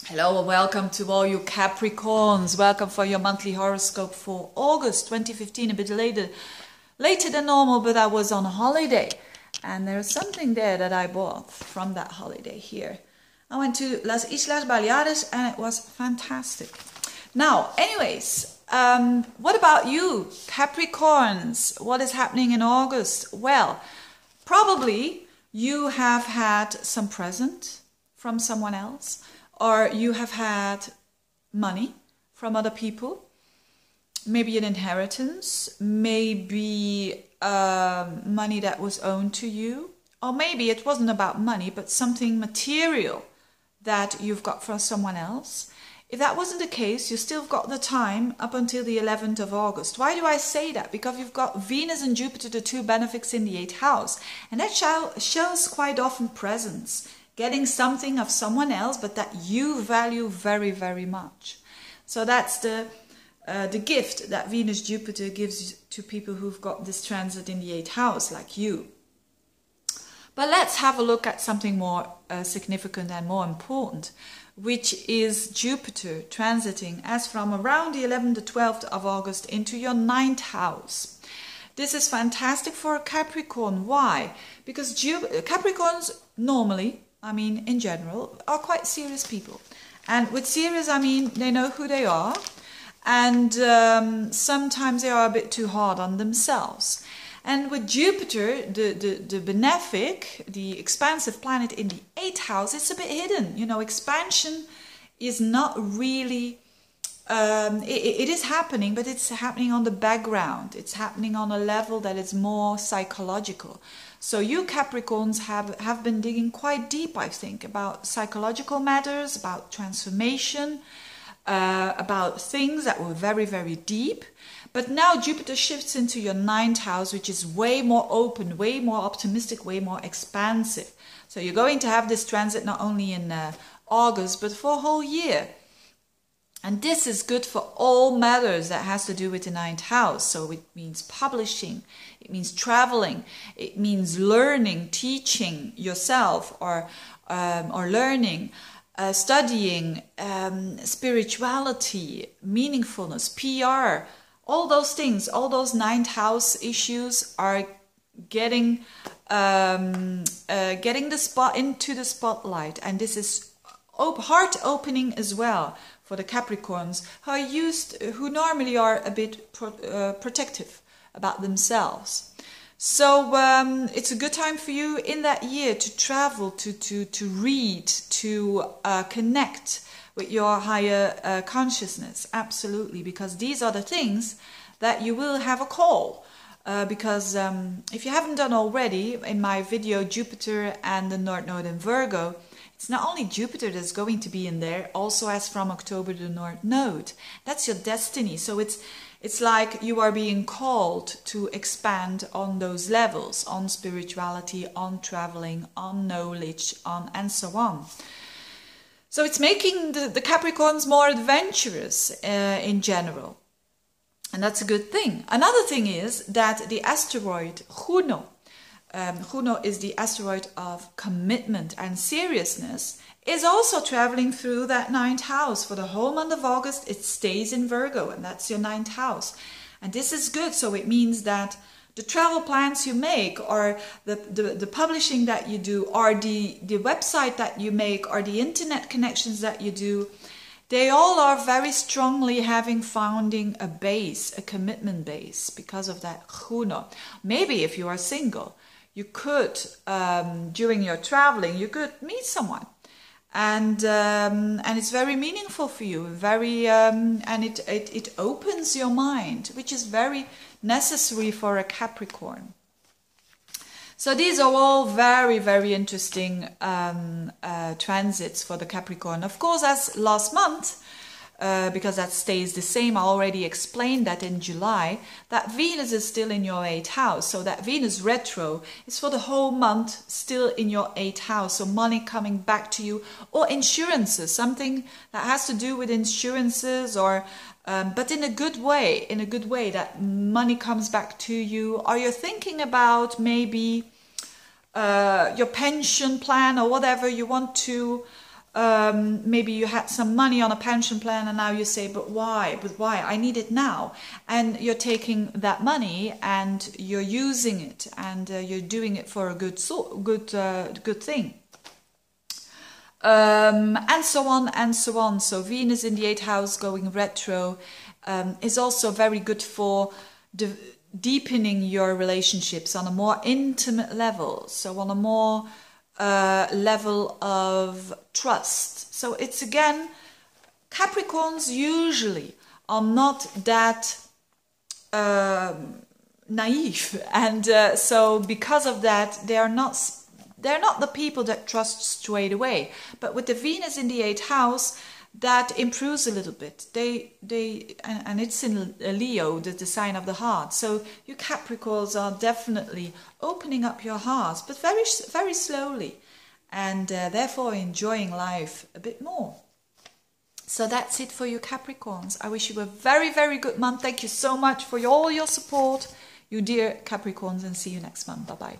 Hello and welcome to all you Capricorns. Welcome for your monthly horoscope for August 2015. A bit later than normal, but I was on holiday. And there's something there that I bought from that holiday here. I went to Las Islas Baleares and it was fantastic. Now, anyways, what about you, Capricorns? What is happening in August? Well, probably you have had some present from someone else. Or you have had money from other people, maybe an inheritance, maybe money that was owed to you, or maybe it wasn't about money, but something material that you've got from someone else. If that wasn't the case, you still got the time up until the 11th of August. Why do I say that? Because you've got Venus and Jupiter, the two benefics in the 8th house, and that shows quite often presence. Getting something of someone else, but that you value very, very much. So that's the gift that Venus-Jupiter gives to people who've got this transit in the 8th house, like you. But let's have a look at something more significant and more important, which is Jupiter transiting as from around the 11th to 12th of August into your 9th house. This is fantastic for a Capricorn. Why? Because Capricorns normally, in general, are quite serious people. And with serious, they know who they are. And sometimes they are a bit too hard on themselves. And with Jupiter, the benefic, the expansive planet in the 8th house, it's a bit hidden. Expansion is not really... it is happening, but it's happening on the background. It's happening on a level that is more psychological. So you Capricorns have been digging quite deep, I think, about psychological matters, about transformation, about things that were very, very deep. But now Jupiter shifts into your 9th house, which is way more open, way more optimistic, way more expansive. So you're going to have this transit not only in August, but for a whole year. And this is good for all matters that has to do with the 9th house. So it means publishing, it means traveling, it means learning, teaching yourself or learning, studying, spirituality, meaningfulness, PR, all those things, all those 9th house issues are getting the spot into the spotlight. And this is heart opening as well. For the Capricorns who normally are a bit protective about themselves. So it's a good time for you in that year to travel, to read, to connect with your higher consciousness. Absolutely, because these are the things that you will have a call. Because if you haven't done already, in my video Jupiter and the North Node in Virgo, it's not only Jupiter that's going to be in there, also as from October the North Node. That's your destiny. So it's like you are being called to expand on those levels, on spirituality, on traveling, on knowledge, on and so on. So it's making the Capricorns more adventurous in general. And that's a good thing. Another thing is that the asteroid Juno, Juno is the asteroid of commitment and seriousness, is also traveling through that 9th house. For the whole month of August, it stays in Virgo, and that's your 9th house. And this is good, so it means that the travel plans you make, or the publishing that you do, or the website that you make, or the internet connections that you do, they all are very strongly founding a base, a commitment base, because of that Juno. Maybe if you are single, you could, during your traveling, you could meet someone, and it's very meaningful for you. And it opens your mind, which is very necessary for a Capricorn. So these are all very, very interesting transits for the Capricorn. Of course, as last month, because that stays the same. I already explained that in July, that Venus is still in your 8th house. So that Venus retro is for the whole month still in your 8th house. So money coming back to you, or insurances, something that has to do with insurances, or but in a good way, that money comes back to you. Or you're thinking about maybe your pension plan or whatever you want to maybe you had some money on a pension plan and now you say, but why? But why? I need it now. And you're taking that money and you're using it and you're doing it for a good thing. And so on and so on. So Venus in the 8th house going retro is also very good for deepening your relationships on a more intimate level. So on a more level of trust. So it's again, Capricorns usually are not that naive, and so because of that they're not the people that trust straight away. But with the Venus in the 8th house, that improves a little bit. And it's in Leo, the sign of the heart. So you Capricorns are definitely opening up your hearts, but very, very slowly, and therefore enjoying life a bit more. So that's it for you Capricorns. I wish you a very, very good month. Thank you so much for all your support, you dear Capricorns, and see you next month. Bye-bye.